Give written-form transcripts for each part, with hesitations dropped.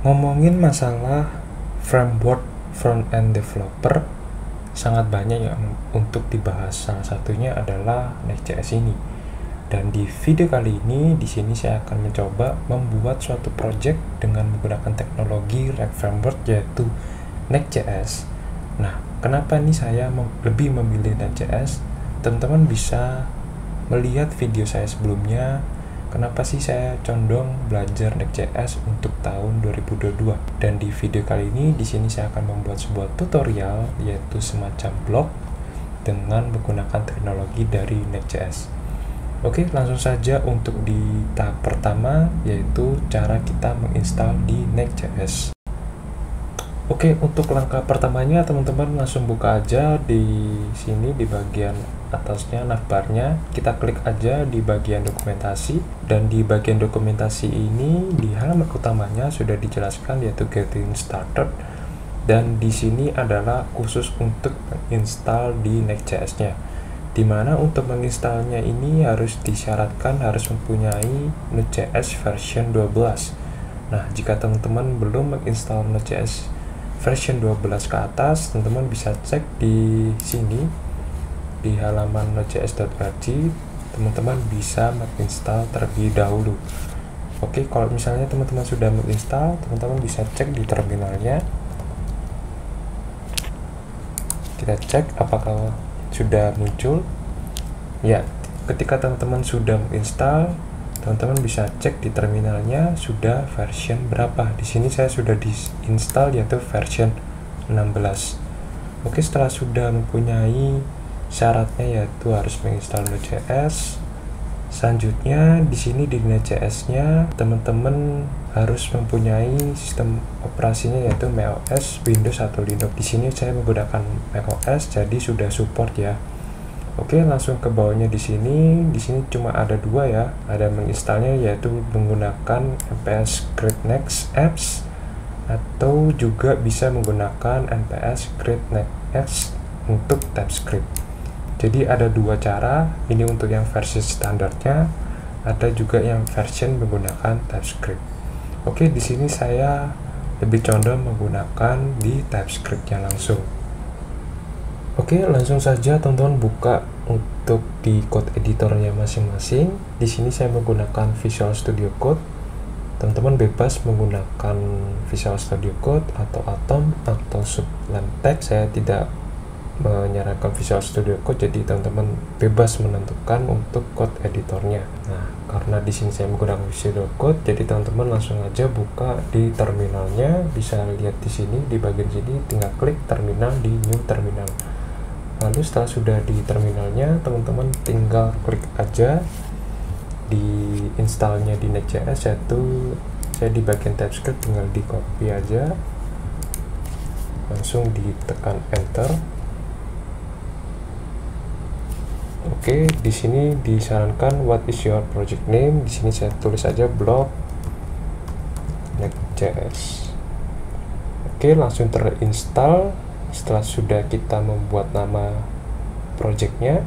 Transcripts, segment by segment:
Ngomongin masalah framework front-end developer, sangat banyak yang untuk dibahas. Salah satunya adalah Next.js ini. Dan di video kali ini, di sini saya akan mencoba membuat suatu project dengan menggunakan teknologi React Framework, yaitu Next.js. Nah, kenapa nih saya lebih memilih Next.js? Teman-teman bisa melihat video saya sebelumnya. Kenapa sih saya condong belajar Next.js untuk tahun 2022? Dan di video kali ini, di sini saya akan membuat sebuah tutorial, yaitu semacam blog dengan menggunakan teknologi dari Next.js. Oke, langsung saja untuk di tahap pertama, yaitu cara kita menginstal di Next.js. Oke, untuk langkah pertamanya teman-teman langsung buka aja di sini di bagian atasnya navbarnya. Kita klik aja di bagian dokumentasi, dan di bagian dokumentasi ini di halaman utamanya sudah dijelaskan yaitu Getting Started, dan di sini adalah khusus untuk menginstal di Next.js-nya. Dimana untuk menginstalnya ini harus disyaratkan harus mempunyai Node.js version 12. Nah, jika teman-teman belum menginstal Node.js version 12 ke atas, teman-teman bisa cek di sini di halaman node.js.org. Teman-teman bisa menginstal terlebih dahulu. Oke, kalau misalnya teman-teman sudah menginstal, teman-teman bisa cek di terminalnya. Kita cek apakah sudah muncul. Ya, ketika teman-teman sudah menginstal, teman-teman bisa cek di terminalnya sudah version berapa. Di sini saya sudah diinstal yaitu version 16. Oke, setelah sudah mempunyai syaratnya yaitu harus menginstal Node.js. Selanjutnya di sini di Node.js-nya teman-teman harus mempunyai sistem operasinya yaitu macOS, Windows atau Linux. Di sini saya menggunakan macOS, jadi sudah support ya. Oke, langsung ke bawahnya di sini. Di sini cuma ada dua ya. Ada menginstalnya yaitu menggunakan nps create next apps, atau juga bisa menggunakan nps create next apps untuk TypeScript. Jadi ada dua cara. Ini untuk yang versi standarnya, ada juga yang version menggunakan TypeScript. Oke, di sini saya lebih condong menggunakan di TypeScript-nya langsung. Oke, langsung saja teman-teman buka untuk di code editornya masing-masing. Di sini saya menggunakan Visual Studio Code. Teman-teman bebas menggunakan Visual Studio Code atau Atom atau Sublime Text. Saya tidak menyarankan Visual Studio Code, jadi teman-teman bebas menentukan untuk code editornya. Nah, karena di sini saya menggunakan Visual Code, jadi teman-teman langsung aja buka di terminalnya. Bisa lihat di sini di bagian sini, tinggal klik terminal di New Terminal. Lalu setelah sudah di terminalnya, teman-teman tinggal klik aja di installnya di Next.js, yaitu saya di bagian TypeScript tinggal di copy aja, langsung ditekan enter. Oke, di sini disarankan what is your project name. Di sini saya tulis aja blog Next.js. Oke, langsung terinstall. Setelah sudah kita membuat nama projectnya,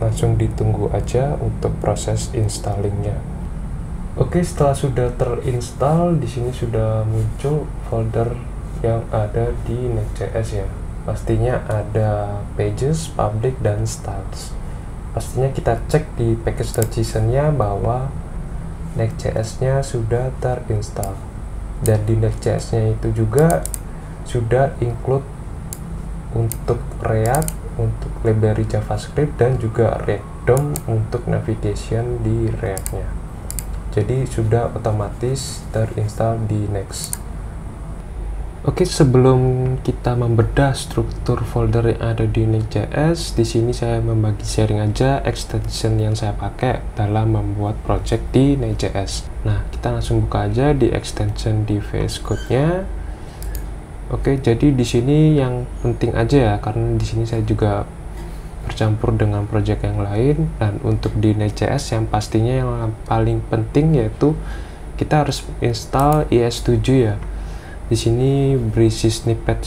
langsung ditunggu aja untuk proses installingnya. Oke, setelah sudah terinstall, di sini sudah muncul folder yang ada di Next.js ya. Pastinya ada pages, public, dan styles. Pastinya kita cek di package.json-nya bahwa Next.js-nya sudah terinstall. Dan di Next.js-nya itu juga sudah include untuk React, untuk library JavaScript, dan juga React DOM untuk navigation di React-nya. Jadi sudah otomatis terinstall di Next. Oke, sebelum kita membedah struktur folder yang ada di Next.js, di sini saya membagi sharing aja extension yang saya pakai dalam membuat project di Next.js. Nah, kita langsung buka aja di extension di VS Code-nya. Oke, jadi di sini yang penting aja ya, karena di sini saya juga bercampur dengan project yang lain. Dan untuk di Next.js yang pastinya yang paling penting yaitu kita harus install IS7 ya. Di sini berisi snippet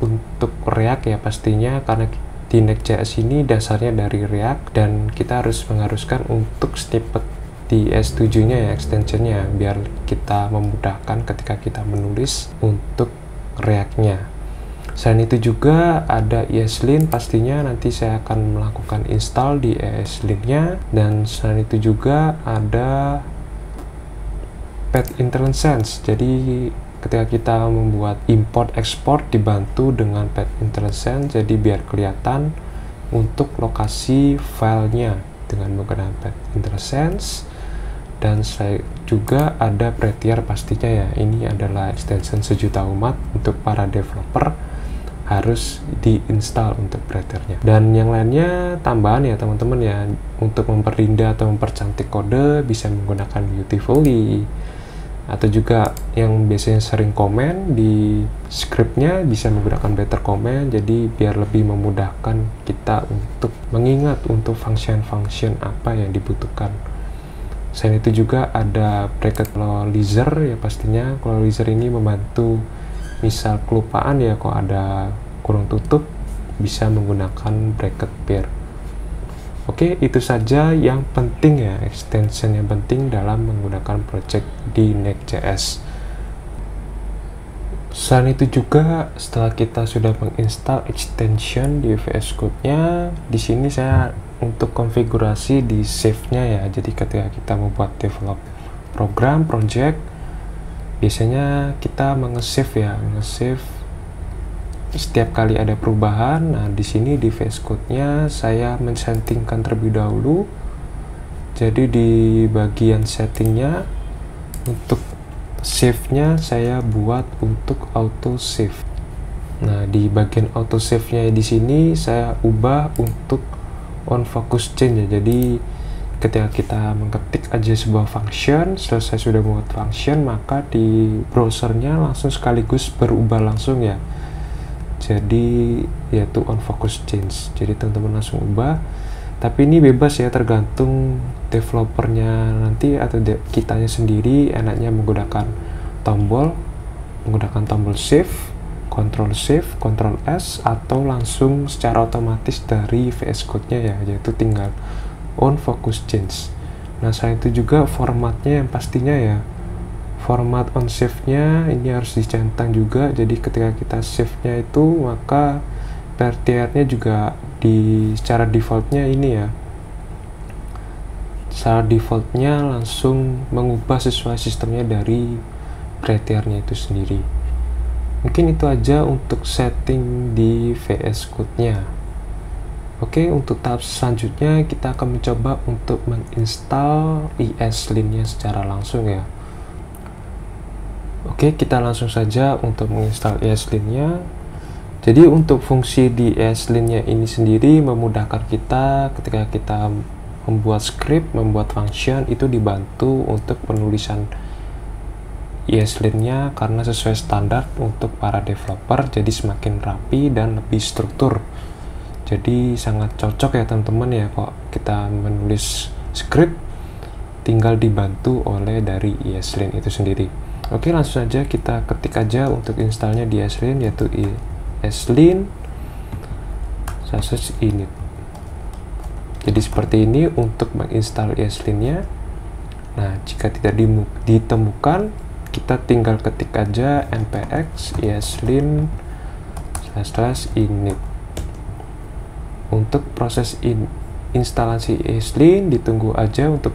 untuk React ya pastinya, karena di Next.js ini dasarnya dari React dan kita harus mengharuskan untuk snippet di ES7-nya ya, extensionnya, biar kita memudahkan ketika kita menulis untuk React-nya. Selain itu juga ada ESLint, pastinya nanti saya akan melakukan install di ESLint-nya. Dan selain itu juga ada Path IntelliSense. Jadi ketika kita membuat import export dibantu dengan Path IntelliSense, jadi biar kelihatan untuk lokasi filenya dengan menggunakan Path IntelliSense. Dan saya juga ada Prettier pastinya ya, ini adalah extension sejuta umat untuk para developer, harus diinstal untuk Prettiernya. Dan yang lainnya tambahan ya teman-teman ya, untuk memperindah atau mempercantik kode bisa menggunakan Beautifully, atau juga yang biasanya sering komen di scriptnya bisa menggunakan Better Comment, jadi biar lebih memudahkan kita untuk mengingat untuk function-function apa yang dibutuhkan. Selain itu juga ada bracket closure ya, pastinya closure ini membantu misal kelupaan ya kok ada kurung tutup, bisa menggunakan bracket pair. Oke, itu saja yang penting ya, extension yang penting dalam menggunakan project di Next.js. Selain itu juga setelah kita sudah menginstal extension di VS Code-nya, di sini saya untuk konfigurasi di save-nya ya. Jadi ketika kita membuat develop program project, biasanya kita nge-save ya, nge-save setiap kali ada perubahan. Nah, di sini di VS Code-nya saya men-settingkan terlebih dahulu. Jadi di bagian settingnya untuk save-nya saya buat untuk auto save. Nah, di bagian auto save-nya di sini saya ubah untuk on focus change ya. Jadi ketika kita mengetik aja sebuah function, selesai sudah membuat function, maka di browsernya langsung sekaligus berubah langsung ya. Jadi yaitu on focus change. Jadi teman-teman langsung ubah. Tapi ini bebas ya, tergantung developernya nanti atau kitanya sendiri enaknya menggunakan tombol shift, Ctrl Shift, Ctrl S, atau langsung secara otomatis dari VS Code-nya ya, yaitu tinggal on focus change. Nah, selain itu juga formatnya yang pastinya ya, format on save-nya ini harus dicentang juga. Jadi ketika kita save-nya itu, maka Prettiernya juga secara defaultnya ini ya, secara defaultnya langsung mengubah sesuai sistemnya dari Prettiernya itu sendiri. Mungkin itu aja untuk setting di VS Code-nya. Oke, untuk tahap selanjutnya kita akan mencoba untuk menginstal ESLint-nya secara langsung ya. Oke, kita langsung saja untuk menginstal ESLint-nya. Jadi untuk fungsi di ESLint-nya ini sendiri memudahkan kita ketika kita membuat script, membuat function, itu dibantu untuk penulisan ESLint-nya karena sesuai standar untuk para developer, jadi semakin rapi dan lebih struktur. Jadi sangat cocok ya teman-teman ya, kok kita menulis script tinggal dibantu oleh dari ESLint itu sendiri. Oke, langsung saja kita ketik aja untuk installnya di ESLint, yaitu ESLint /init. Jadi seperti ini untuk menginstal ESLint-nya. Nah, jika tidak ditemukan, kita tinggal ketik aja npx ESLint /init. Untuk proses instalasi ESLint ditunggu aja untuk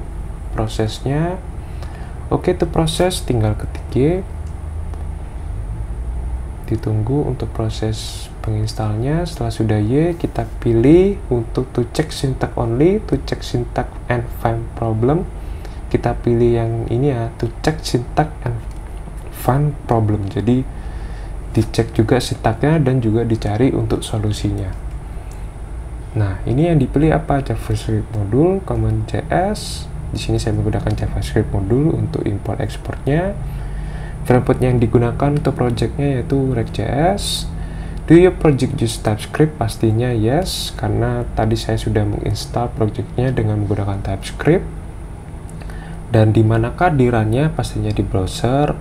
prosesnya. Oke, itu proses tinggal ketik Y. Ditunggu untuk proses penginstalnya. Setelah sudah Y, kita pilih untuk to check syntax only, to check syntax and find problem. Kita pilih yang ini ya, to check syntax and find problem. Jadi dicek juga sintaksnya dan juga dicari untuk solusinya. Nah, ini yang dipilih apa? JavaScript module, command.js. Di sini saya menggunakan JavaScript module untuk import exportnya. Framework yang digunakan untuk projectnya yaitu React.js. Do your project use TypeScript? Pastinya yes, karena tadi saya sudah menginstal projectnya dengan menggunakan TypeScript. Dan di manakah dirunnya? Pastinya di browser.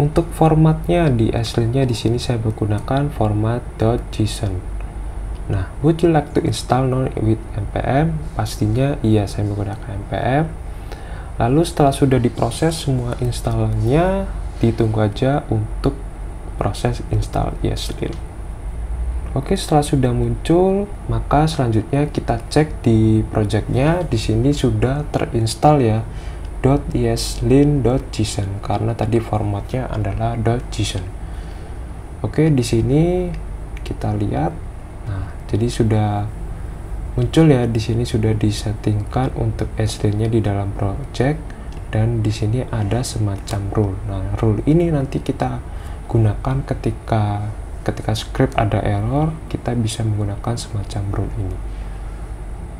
Untuk formatnya di ESLint-nya di sini saya menggunakan format .json. Nah, would you like to install now with npm? Pastinya iya, saya menggunakan npm. Lalu setelah sudah diproses semua installannya, ditunggu aja untuk proses install ESLint. Oke, setelah sudah muncul, maka selanjutnya kita cek di projectnya. Di sini sudah terinstall ya .eslint.json karena tadi formatnya adalah .json. Oke, di sini kita lihat. Nah, jadi sudah muncul ya, di sini sudah disettingkan untuk ESLint-nya di dalam project, dan di sini ada semacam rule. Nah, rule ini nanti kita gunakan ketika script ada error, kita bisa menggunakan semacam rule ini.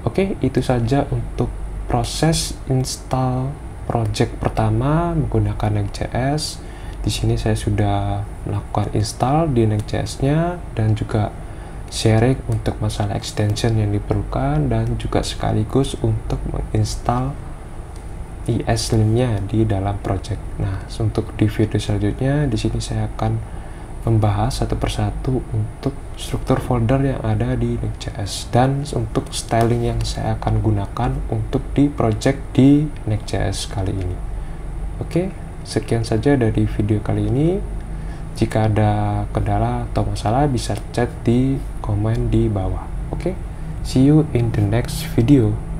Oke, itu saja untuk proses install project pertama menggunakan Next.js. Di sini saya sudah melakukan install di Next.js-nya dan juga sharing untuk masalah extension yang diperlukan, dan juga sekaligus untuk menginstal ESLint-nya di dalam project. Nah, untuk di video selanjutnya di sini saya akan membahas satu persatu untuk struktur folder yang ada di Next.js dan untuk styling yang saya akan gunakan untuk di project di Next.js kali ini. Oke, sekian saja dari video kali ini. Jika ada kendala atau masalah bisa chat di komen di bawah. Oke, see you in the next video.